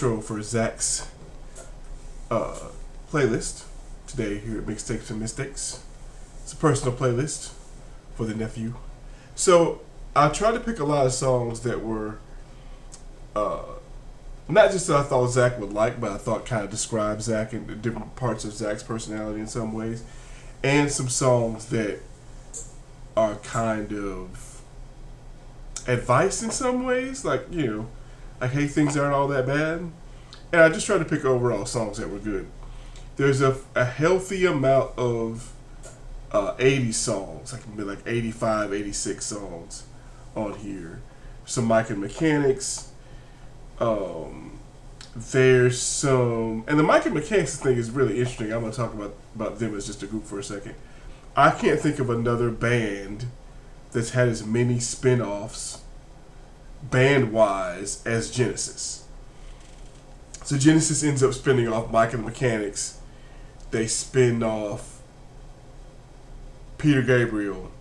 intro for Zak's playlist today here at Mixtapes and Mistakes. It's a personal playlist for the nephew. So I tried to pick a lot of songs that were not just that I thought Zak would like, but I thought kind of described Zak and the different parts of Zak's personality in some ways, and some songs that are kind of advice in some ways, like, you know, like, hey, things aren't all that bad. And I just tried to pick overall songs that were good. There's a healthy amount of 80s songs, like maybe like 85, 86 songs on here. Some Mike and Mechanics. There's some, and the Mike and Mechanics thing is really interesting. I'm going to talk about them as just a group for a second. I can't think of another band that's had as many spin-offs band-wise as Genesis. So Genesis ends up spinning off Mike and the Mechanics. They spin off Peter Gabriel.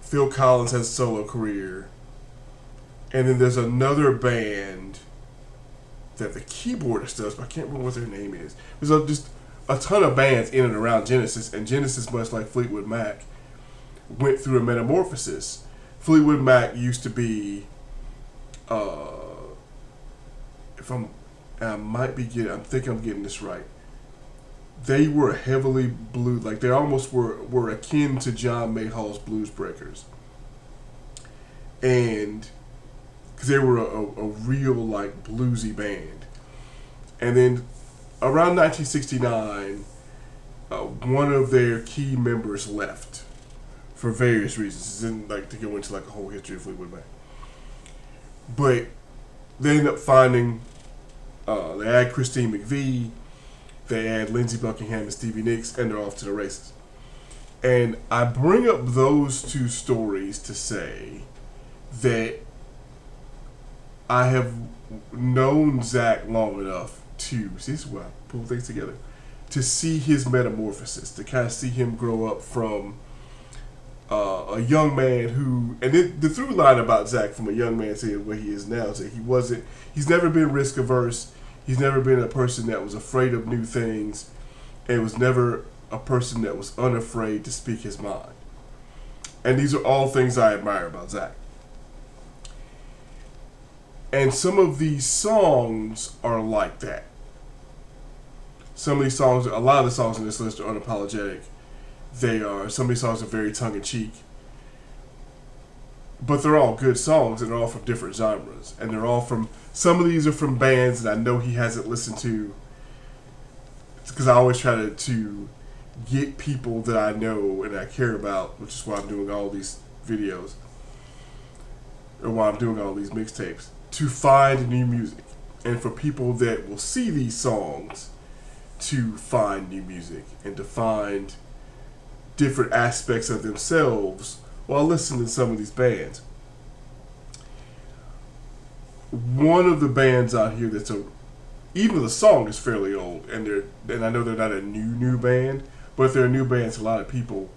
Phil Collins has a solo career. And then there's another band that the keyboardist does, but I can't remember what their name is. There's just a ton of bands in and around Genesis, and Genesis, much like Fleetwood Mac, went through a metamorphosis. Fleetwood Mac used to be, I think I'm getting this right. They were heavily blues, like they almost were akin to John Mayhall's Blues Breakers. And because they were a real, like, bluesy band. And then around 1969, one of their key members left for various reasons. It didn't like to go into like a whole history of Fleetwood Mac. But they end up finding, they add Christine McVie, they add Lindsey Buckingham and Stevie Nicks, and they're off to the races. And I bring up those two stories to say that I have known Zak long enough to, see, this is why I pull things together, to see his metamorphosis, to kind of see him grow up from a young man who, and the through line about Zak from a young man to where he is now, is that he's never been risk averse, he's never been a person that was afraid of new things, and was never a person that was unafraid to speak his mind. And these are all things I admire about Zak. And some of these songs are like that. Some of these songs, a lot of the songs in this list are unapologetic. Some of these songs are very tongue-in-cheek. But they're all good songs, and they're all from different genres. And they're all from, some of these are from bands that I know he hasn't listened to. Because I always try to get people that I know and I care about, which is why I'm doing all these videos. Or why I'm doing all these mixtapes. To find new music, and for people that will see these songs to find new music and to find different aspects of themselves while listening to some of these bands. One of the bands out here even the song is fairly old, and I know they're not a new band, but if they're a new band to a lot of people,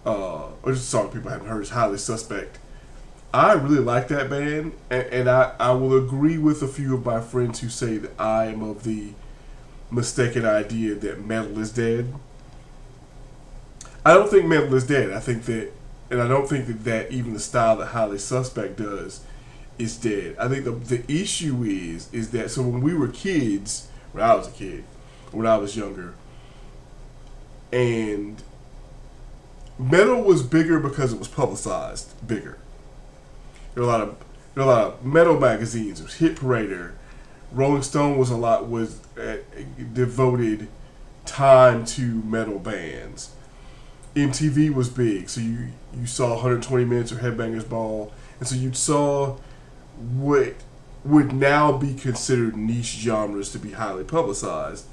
or just a song people haven't heard, is Highly Suspect. I really like that band, and I will agree with a few of my friends who say that I am of the mistaken idea that metal is dead. I don't think metal is dead. I think that, and I don't think that even the style that Highly Suspect does is dead. I think the issue is that, so when we were kids, when I was a kid, when I was younger, and metal was bigger because it was publicized bigger. There were a lot of metal magazines. It was Hit Parader. Rolling Stone was devoted time to metal bands. MTV was big, so you saw 120 Minutes or Headbangers Ball, and so you saw what would now be considered niche genres to be highly publicized.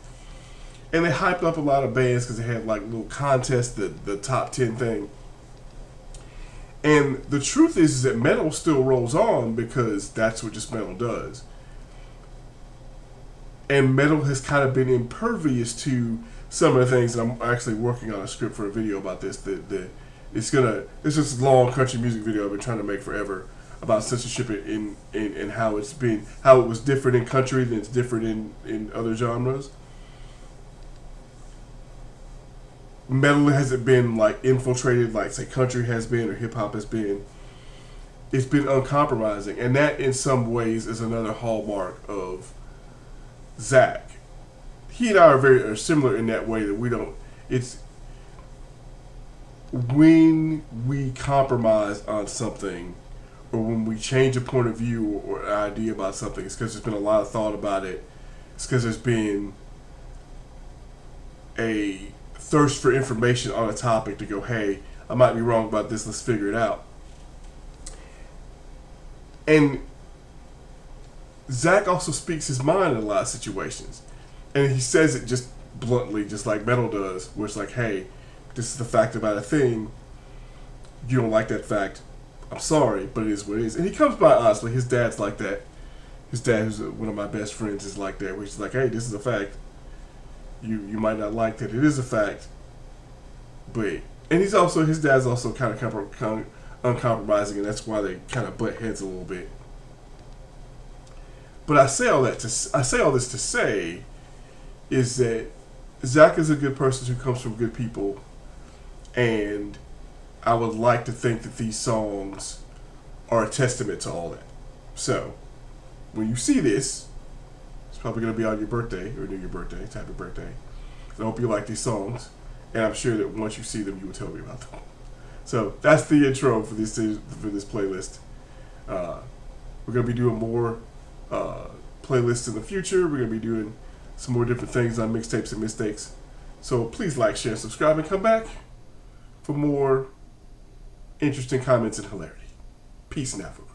And they hyped up a lot of bands because they had like little contests, the top 10 thing. And the truth is that metal still rolls on because that's what just metal does. And metal has kind of been impervious to some of the things, and I'm actually working on a script for a video about this. It's just a long country music video I've been trying to make forever about censorship in how it was different in country than it's different in other genres. Metal hasn't been like infiltrated like say country has been or hip hop has been. It's been uncompromising, and that in some ways is another hallmark of Zach. He and I are similar in that way that we don't. It's when we compromise on something, or when we change a point of view or an idea about something. It's because there's been a lot of thought about it. It's because there's been a thirst for information on a topic to go, hey, I might be wrong about this. Let's figure it out. And Zach also speaks his mind in a lot of situations. And he says it just bluntly, just like metal does, where it's like, hey, this is the fact about a thing. You don't like that fact. I'm sorry, but it is what it is. And he comes by honestly. His dad's like that. His dad, who's one of my best friends, is like that, where he's like, hey, this is a fact. You might not like that. It is a fact. But, and his dad's also kind of uncompromising, and that's why they kind of butt heads a little bit. But I say all this to say is that Zach is a good person who comes from good people, and I would like to think that these songs are a testament to all that. So, when you see this, it's probably going to be on your birthday or near your birthday. It's happy birthday. I hope you like these songs, and I'm sure that once you see them, you will tell me about them. So that's the intro for this playlist. We're going to be doing more playlists in the future. We're going to be doing some more different things on mixtapes and mistakes. So please like, share, subscribe, and come back for more interesting comments and hilarity. Peace now, folks.